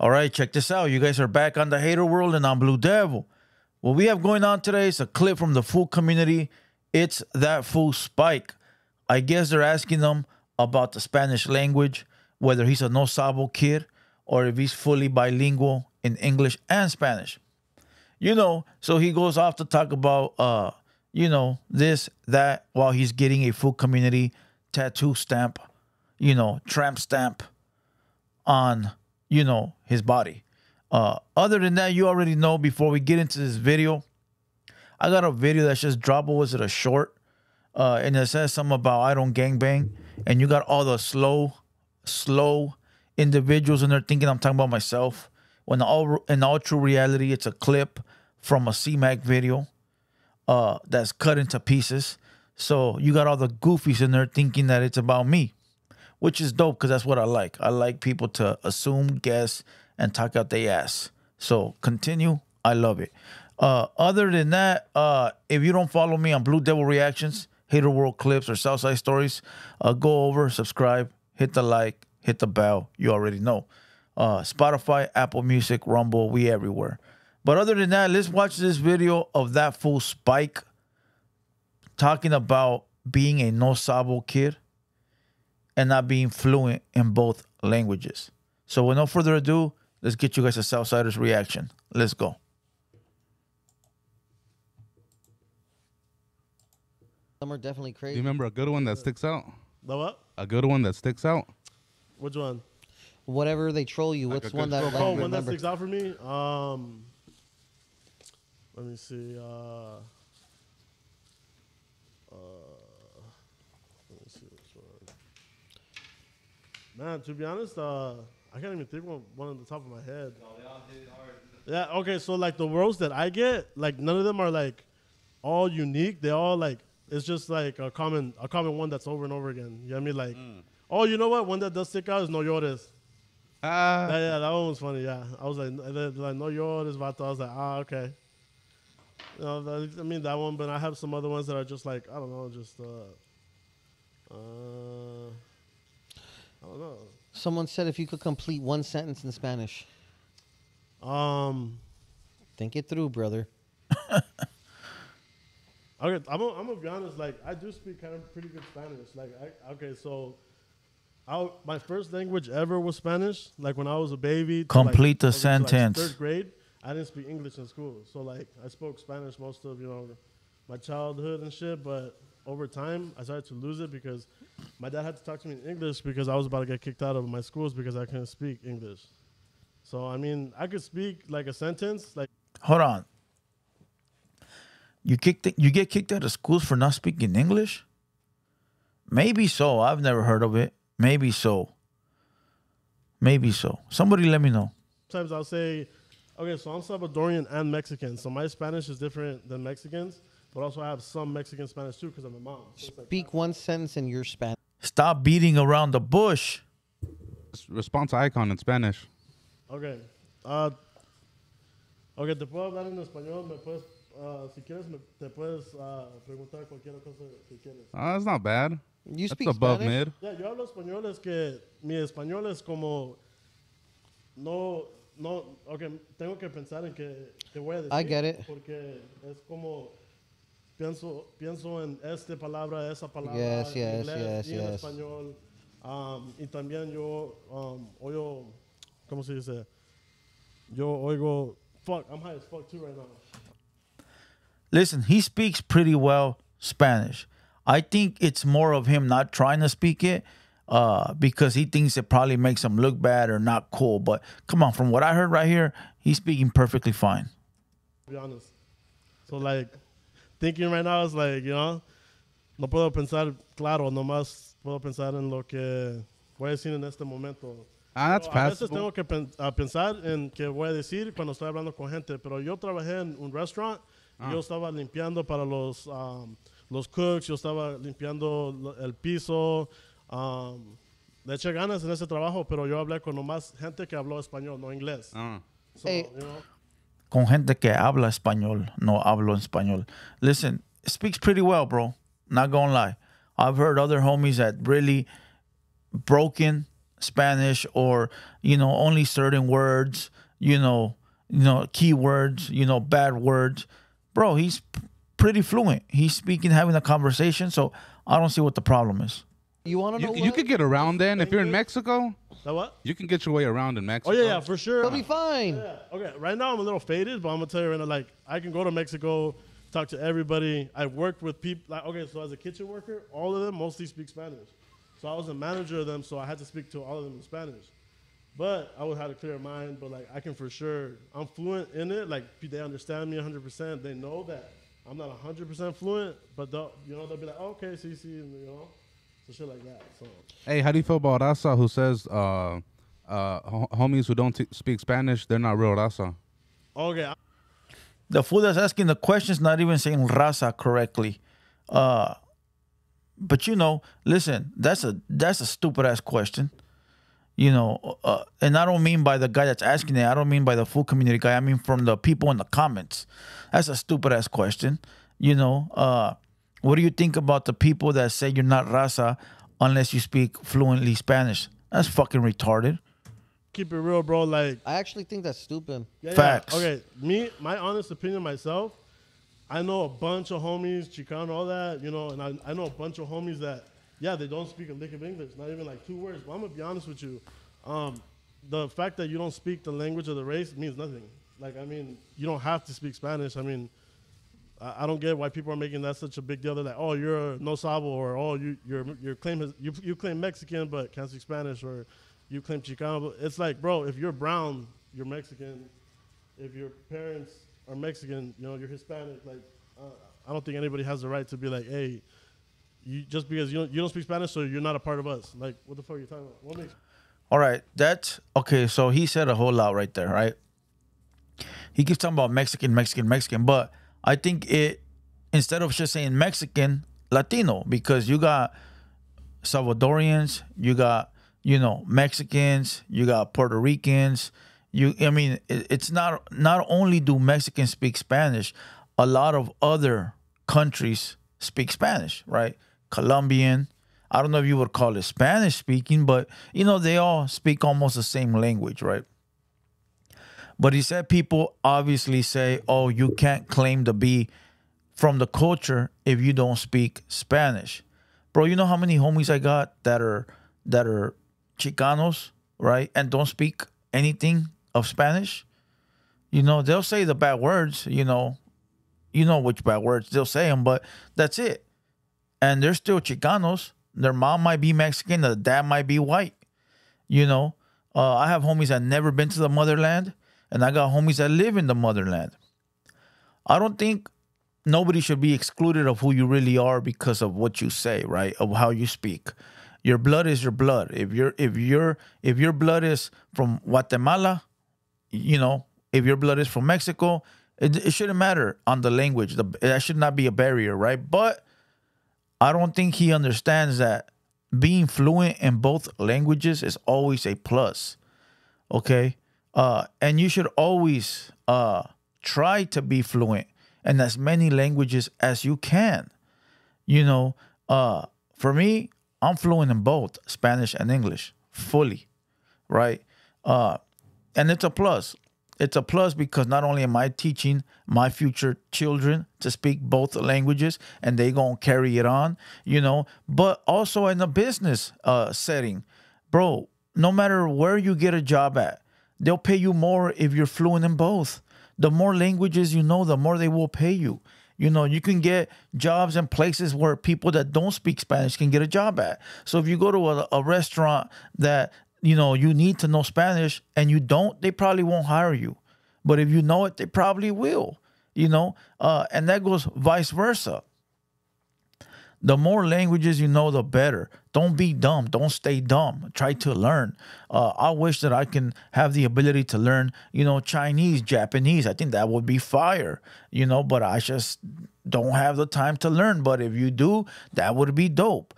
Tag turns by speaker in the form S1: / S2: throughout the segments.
S1: All right, check this out. You guys are back on the Hater World and I'm Blue Devil. What we have going on today is a clip from the fool community. It's that fool Spike. I guess they're asking him about the Spanish language, whether he's a no Sabo kid or if he's fully bilingual in English and Spanish. You know, so he goes off to talk about, this, that, while he's getting a fool community tattoo stamp, tramp stamp on his body. Other than that, you already know. Before we get into this video, I got a video that's just dropped. What was it, a short? And it says something about I don't gangbang. And you got all the slow individuals in there thinking I'm talking about myself. When in all true reality, it's a clip from a C-Mac video that's cut into pieces. So you got all the goofies in there thinking that it's about me, which is dope because that's what I like. I like people to assume, guess, and talk out their ass. So continue. I love it. Other than that, if you don't follow me on Blue Devil Reactions, Hater World Clips, or Southside Storiez, go over, subscribe, hit the like, hit the bell. You already know. Spotify, Apple Music, Rumble, we everywhere. But other than that, let's watch this video of that fool Spike talking about being a no Sabo kid and not being fluent in both languages. So with no further ado, let's get you guys a Southsiders reaction. Let's go.
S2: Some are definitely crazy.
S3: Do you remember a good one that sticks out?
S4: The what?
S3: A good one that sticks out?
S4: Which one?
S2: Whatever they troll you,
S3: Like
S2: what's
S3: a
S2: one
S3: good
S2: that
S3: troll.
S4: Oh, one that
S2: remember?
S4: sticks out for me? Let me see. Let me see which one. Man, to be honest, I can't even think of one on the top of my head. No, they all hit hard. Yeah, okay, so like the roasts that I get, like none of them are like all unique. They all like, it's just like a common one that's over and over again. You know what I mean? Like, oh, you know what? One that does stick out is No Llores. Yeah, that one was funny. Yeah, I was like No Llores, vato. I was like, okay. You know, I mean that one, but I have some other ones that are just like I don't know, just I don't know.
S2: Someone said if you could complete one sentence in Spanish. Think it through, brother.
S4: Okay, I'm gonna be honest. Like I do speak kind of pretty good Spanish. Like so my first language ever was Spanish. Like when I was a baby.
S1: Complete the
S4: to
S1: sentence.
S4: Third grade. I didn't speak English in school, so like I spoke Spanish most of my childhood and shit. But over time, I started to lose it because my dad had to talk to me in English because I was about to get kicked out of my schools because I couldn't speak English. So I mean, I could speak like a sentence. Like
S1: Hold on. You get kicked out of schools for not speaking English? Maybe so. I've never heard of it. Maybe so. Maybe so. Somebody let me know.
S4: Sometimes I'll say, okay, so I'm Salvadorian and Mexican, so my Spanish is different than Mexicans, but also I have some Mexican Spanish too because I'm a mom. So
S2: Speak one sentence in your Spanish.
S1: Stop beating around the bush.
S3: Respond to icon in Spanish.
S4: Okay. Okay, te puedo hablar en español, si quieres, te puedes preguntar cualquier cosa si quieres.
S3: That's not bad.
S2: You
S3: That's
S2: speak
S3: above
S2: Spanish?
S3: mid.
S4: Yeah, yo hablo español, es que mi español es como, no, okay, tengo que pensar en que te voy a decir.
S2: I get it.
S4: Porque es como, pienso en esta palabra, esa palabra,
S2: Yes,
S4: en
S2: yes,
S4: inglés
S2: yes,
S4: y en
S2: yes.
S4: español. Y también yo oigo, ¿cómo se dice? Yo oigo, fuck, I'm high as fuck too right now.
S1: Listen, he speaks pretty well Spanish. I think it's more of him not trying to speak it because he thinks it probably makes him look bad or not cool. But come on, from what I heard right here, he's speaking perfectly fine.
S4: To be honest. So like, thinking right now is like, no puedo pensar claro, nomás puedo pensar en lo que voy a decir en este momento.
S3: That's
S4: A veces
S3: passable.
S4: tengo que pensar en qué voy a decir cuando estoy hablando con gente, pero yo trabajé en un restaurant y yo estaba limpiando para los cooks, yo estaba limpiando el piso, le eché ganas en ese trabajo, pero yo hablé con nomás gente que habló español, no inglés. So,
S2: Hey.
S1: Con gente que habla español, no hablo español. Listen, it speaks pretty well, bro. Not gonna lie. I've heard other homies that really broken Spanish or, only certain words, keywords, bad words. Bro, he's pretty fluent. He's speaking, having a conversation. So I don't see what the problem is.
S2: You want to know
S3: You
S2: what?
S3: could get around then. If you're in Mexico,
S4: That what?
S3: you can get your way around in
S4: Oh
S3: Mexico.
S4: yeah, for sure.
S2: He'll be fine.
S4: Yeah. Okay, right now I'm a little faded, but I'm gonna tell you right now, like I can go to Mexico, talk to everybody. I've worked with people. Like, okay, so as a kitchen worker, all of them mostly speak Spanish. So I was a manager of them, so I had to speak to all of them in Spanish. But I would have a clear mind. But like I can for sure, I'm fluent in it. Like they understand me 100%. They know that I'm not 100% fluent, but they'll be like, oh, okay, see, so shit like that. So.
S3: Hey, how do you feel about Raza who says homies who don't speak Spanish, they're not real Raza?
S4: Okay.
S1: The fool that's asking the question is not even saying raza correctly. But listen, that's a stupid ass question. And I don't mean by the guy that's asking it. I don't mean by the full community guy. I mean from the people in the comments. That's a stupid ass question. What do you think about the people that say you're not raza unless you speak fluently Spanish? That's fucking retarded.
S4: Keep it real, bro. Like
S2: I actually think that's stupid.
S1: Facts.
S4: Okay, my honest opinion myself, I know a bunch of homies, Chicano, all that, and I know a bunch of homies that, they don't speak a lick of English, not even like 2 words. But I'm gonna be honest with you, the fact that you don't speak the language of the race means nothing. Like, I mean, you don't have to speak Spanish. I mean, I don't get why people are making that such a big deal. They're like, oh, you're no Sabo, or oh, your claim is you claim Mexican but can't speak Spanish, or you claim Chicano. It's like, bro, if you're brown, you're Mexican. If your parents are Mexican, you're Hispanic. Like, I don't think anybody has the right to be like, hey, just because you don't speak Spanish, so you're not a part of us. Like, what the fuck are you talking about? What makes?
S1: All right, that's okay. So he said a whole lot right there, right? He keeps talking about Mexican, but I think instead of just saying Mexican, Latino, because you got Salvadorians, you got Mexicans, you got Puerto Ricans. It's not only do Mexicans speak Spanish, a lot of other countries speak Spanish, right? Colombian. I don't know if you would call it Spanish speaking, but they all speak almost the same language, right? But he said people obviously say, oh, you can't claim to be from the culture if you don't speak Spanish. Bro, you know how many homies I got that are Chicanos, right? And don't speak anything of Spanish? They'll say the bad words, you know which bad words they'll say them, but that's it. And they're still Chicanos. Their mom might be Mexican, the dad might be white. I have homies that never been to the motherland, and I got homies that live in the motherland. I don't think nobody should be excluded of who you really are because of what you say, right? Of how you speak. Your blood is your blood. If your blood is from Guatemala, if your blood is from Mexico, it shouldn't matter on the language. That should not be a barrier, right? But I don't think he understands that being fluent in both languages is always a plus. Okay? And you should always try to be fluent in as many languages as you can. For me, I'm fluent in both Spanish and English, fully, right? And it's a plus. It's a plus because not only am I teaching my future children to speak both languages and they gonna carry it on, but also in a business setting. Bro, no matter where you get a job at, they'll pay you more if you're fluent in both. The more languages you know, the more they will pay you. You can get jobs in places where people that don't speak Spanish can get a job at. So if you go to a restaurant that, you need to know Spanish and you don't, they probably won't hire you. But if you know it, they probably will, and that goes vice versa. The more languages you know, the better. Don't be dumb. Don't stay dumb. Try to learn. I wish that I can have the ability to learn, Chinese, Japanese. I think that would be fire, but I just don't have the time to learn. But if you do, that would be dope,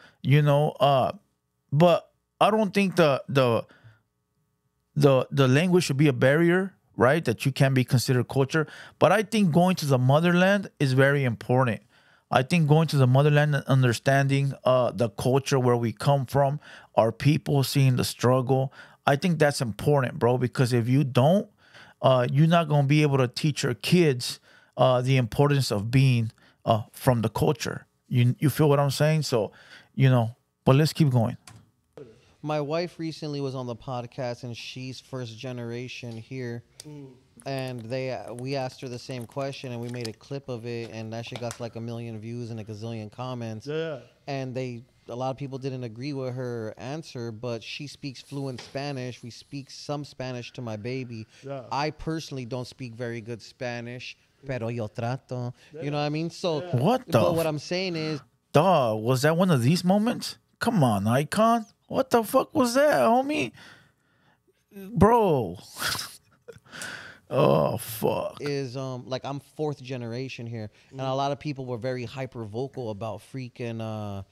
S1: But I don't think the language should be a barrier, right? That you can be considered culture. But I think going to the motherland is very important. I think going to the motherland and understanding the culture where we come from, our people, seeing the struggle, I think that's important, bro. Because if you don't, you're not gonna be able to teach your kids the importance of being from the culture. You feel what I'm saying? So, but let's keep going.
S2: My wife recently was on the podcast, and she's first generation here. And we asked her the same question, and we made a clip of it, and that shit got like 1 million views and a gazillion comments.
S4: Yeah.
S2: And a lot of people didn't agree with her answer, but she speaks fluent Spanish. We speak some Spanish to my baby.
S4: Yeah.
S2: I personally don't speak very good Spanish, pero yo trato. You know what I mean? So,
S1: What the?
S2: but what I'm saying is,
S1: Dog, was that one of these moments? Come on, Icon. What the fuck was that, homie? Bro. Oh, fuck.
S2: is like I'm fourth generation here, and a lot of people were very hyper vocal about freaking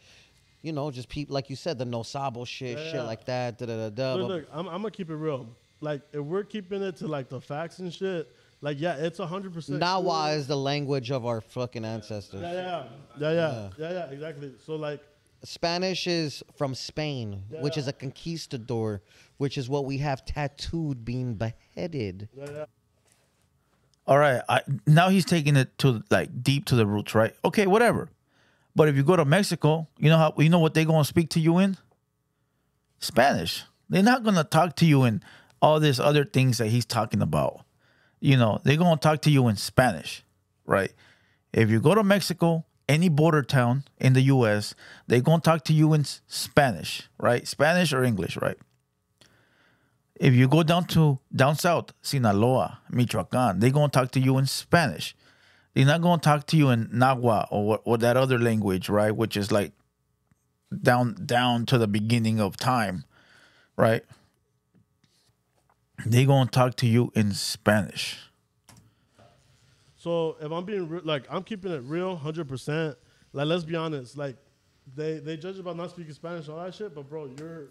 S2: just people like you said, the no Sabo shit, shit like that.
S4: Look, I'm gonna keep it real. Like, if we're keeping it to like the facts and shit, like, yeah, it's 100%.
S2: Nawa is the language of our fucking ancestors.
S4: Yeah, exactly. So like,
S2: Spanish is from Spain, which is a conquistador, which is what we have tattooed being beheaded.
S1: All right. Now he's taking it to like deep to the roots, right? Okay, whatever. But if you go to Mexico, you know what they're gonna speak to you in? Spanish. They're not gonna talk to you in all these other things that he's talking about. They're gonna talk to you in Spanish, right? If you go to Mexico, any border town in the US, they're gonna talk to you in Spanish, right? Spanish or English, right? If you go down south, Sinaloa, Michoacan, they're going to talk to you in Spanish. They're not going to talk to you in Nahua or that other language, right? Which is like down to the beginning of time, right? They're going to talk to you in Spanish.
S4: so if I'm being like, I'm keeping it real, 100%. Like, let's be honest. Like, they judge about not speaking Spanish and all that shit, but bro, we're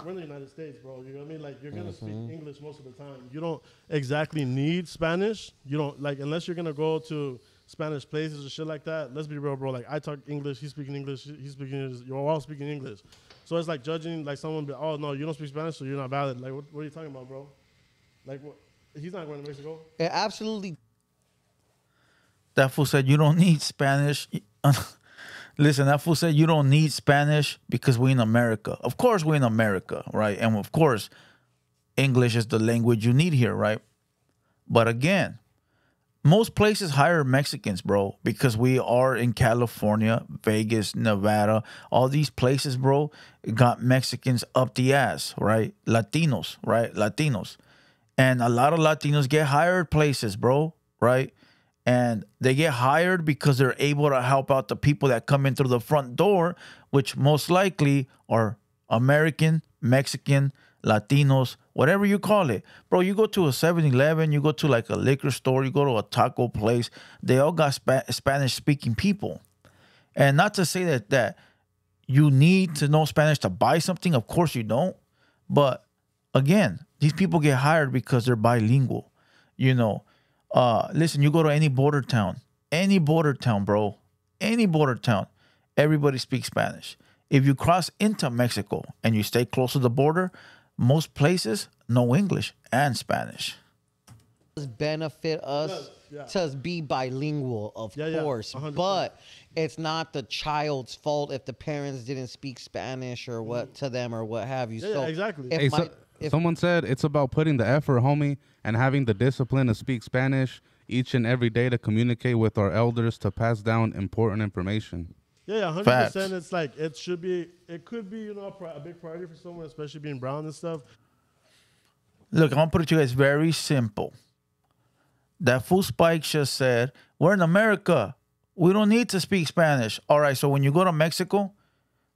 S4: in the United States, bro. You know what I mean? Like, you're going to speak English most of the time. You don't exactly need Spanish. You don't, like, unless you're going to go to Spanish places or shit like that. Let's be real, bro. Like, I talk English. He's speaking English. He's speaking English. You're all speaking English. So it's like judging, like, someone, oh, no, you don't speak Spanish, so you're not valid. Like, what are you talking about, bro? Like, what? He's not going to Mexico.
S2: It absolutely.
S1: That fool said you don't need Spanish. Listen, that fool said you don't need Spanish because we're in America. Of course we're in America, right? And of course, English is the language you need here, right? But again, most places hire Mexicans, bro, because we are in California, Vegas, Nevada, all these places, bro, got Mexicans up the ass, right? Latinos, right? Latinos. And a lot of Latinos get hired places, bro, right? And they get hired because they're able to help out the people that come in through the front door, which most likely are American, Mexican, Latinos, whatever you call it. Bro, you go to a 7-Eleven, you go to like a liquor store, you go to a taco place, they all got Spanish-speaking people. And not to say that you need to know Spanish to buy something. Of course you don't. But again, these people get hired because they're bilingual, Listen, you go to any border town, bro, any border town, everybody speaks Spanish. If you cross into Mexico and you stay close to the border, most places know English and Spanish.
S2: Benefit us to be bilingual, of course,
S4: 100%.
S2: but it's not the child's fault if the parents didn't speak Spanish or what to them or what have you.
S4: Yeah, exactly.
S3: Someone said it's about putting the effort, homie, and having the discipline to speak Spanish each and every day to communicate with our elders to pass down important information.
S4: Yeah, 100%.
S1: Facts.
S4: It's like, it could be, a big priority for someone, especially being brown and stuff.
S1: Look, I'm going to put it to you guys very simple. That fool Spike just said, we're in America. We don't need to speak Spanish. All right, so when you go to Mexico,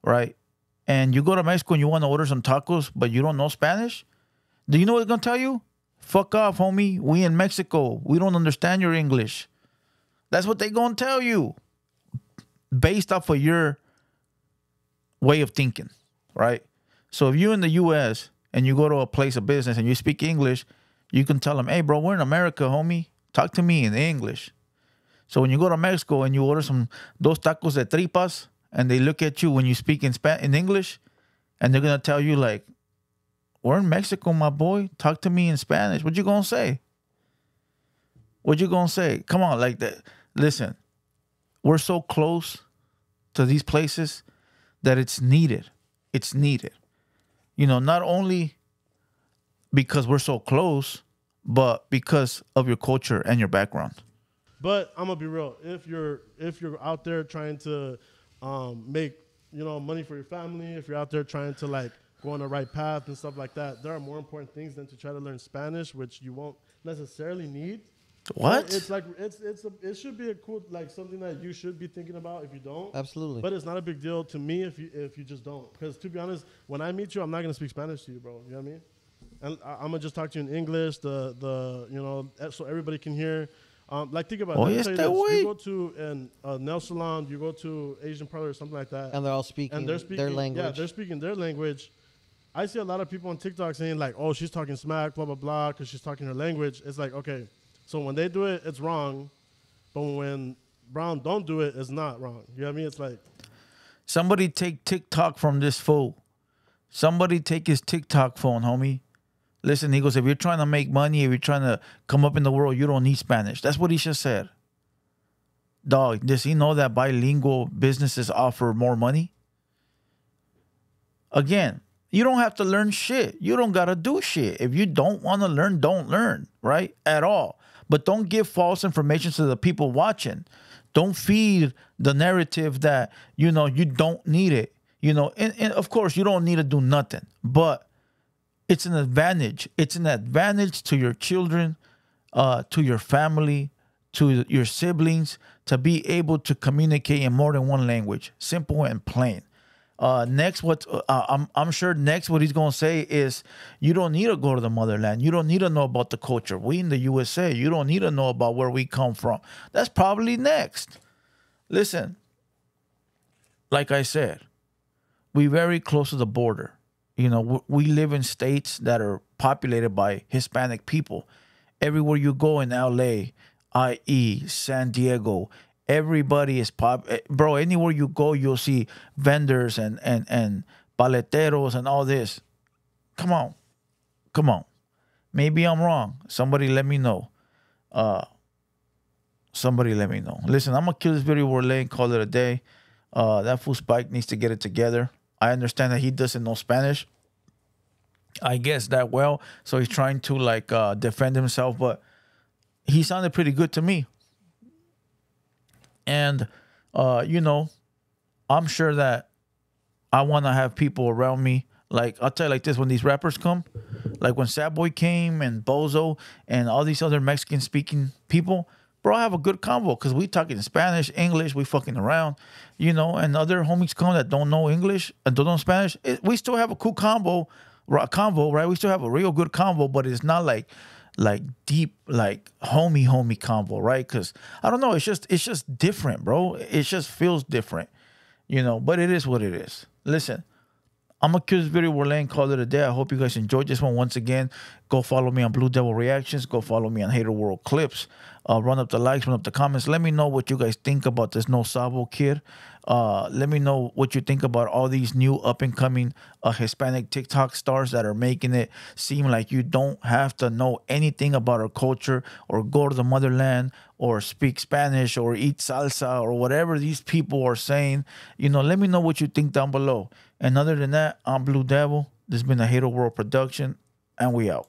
S1: right, and you go to Mexico and you want to order some tacos, but you don't know Spanish, do you know what they're going to tell you? Fuck off, homie. We in Mexico. We don't understand your English. That's what they're going to tell you based off of your way of thinking, right? So if you're in the U.S. and you go to a place of business and you speak English, you can tell them, hey, bro, we're in America, homie. Talk to me in English. So when you go to Mexico and you order some dos tacos de tripas, and they look at you when you speak in English, and they're gonna tell you like, "We're in Mexico, my boy. Talk to me in Spanish." What you gonna say? What you gonna say? Come on, like that. Listen, we're so close to these places that it's needed. It's needed. You know, not only because we're so close, but because of your culture and your background.
S4: But I'm gonna be real. If you're out there trying to make money for your family, if you're out there trying to like go on the right path and stuff like that, there are more important things than to try to learn Spanish, which you won't necessarily need.
S1: What?
S4: So it's like it should be a cool like something that you should be thinking about if you don't.
S2: Absolutely.
S4: But it's not a big deal to me if you just don't. Because to be honest, when I meet you, I'm not gonna speak Spanish to you, bro. You know what I mean? And I'm gonna just talk to you in English. So everybody can hear. Like think about it.
S1: Yes,
S4: You go to a nail salon, you go to Asian parlor or something like that,
S2: And they're all speaking, their language.
S4: Yeah, they're speaking their language. I see a lot of people on TikTok saying like, "Oh, she's talking smack, blah blah blah," because she's talking her language. It's like, okay, so when they do it, it's wrong, but when brown don't do it, it's not wrong. You know what I mean? It's like
S1: Somebody take TikTok from this fool. Somebody take his TikTok phone, homie. Listen, he goes, if you're trying to make money, if you're trying to come up in the world, you don't need Spanish. That's what he just said. Dog, does he know that bilingual businesses offer more money? Again, you don't have to learn shit. You don't got to do shit. If you don't want to learn, don't learn, right? At all. But don't give false information to the people watching. Don't feed the narrative that, you don't need it. And of course, you don't need to do nothing. But it's an advantage. It's an advantage to your children, to your family, to your siblings, to be able to communicate in more than one language. Simple and plain. Next, I'm sure next what he's gonna say is, you don't need to go to the motherland. You don't need to know about the culture. We in the USA. You don't need to know about where we come from. That's probably next. Listen, like I said, we very close to the border. We live in states that are populated by Hispanic people. Everywhere you go in LA, i.e. San Diego, everybody is bro, anywhere you go, you'll see vendors and paleteros and all this. Come on. Maybe I'm wrong. Somebody let me know. Listen, I'm gonna kill this video we're laying, call it a day. That fool Spike needs to get it together. I understand that he doesn't know Spanish, I guess, that well. So he's trying to defend himself, but he sounded pretty good to me. And, I'm sure that I want to have people around me. Like, I'll tell you like this, when these rappers come, like when Sabo came and Bozo and all these other Mexican speaking people, bro, I have a good convo because we talking Spanish, English, we fucking around, and other homies come that don't know English and don't know Spanish. We still have a cool convo, right? We still have a real good convo, but it's not like deep, like homie convo, right? Because I don't know, it's just different, bro. It just feels different, but it is what it is. Listen, I'm going to kill this video. We're laying, call it a day. I hope you guys enjoyed this one. Once again, go follow me on Blue Devil Reactions. Go follow me on TheHaterWorld Clips. Run up the likes, run up the comments. Let me know what you guys think about this No Sabo kid. Let me know what you think about all these new up-and-coming Hispanic TikTok stars that are making it seem like you don't have to know anything about our culture or go to the motherland or speak Spanish or eat salsa or whatever these people are saying. Let me know what you think down below. And other than that, I'm Blue Devil. This has been a TheHaterWorld production, and we out.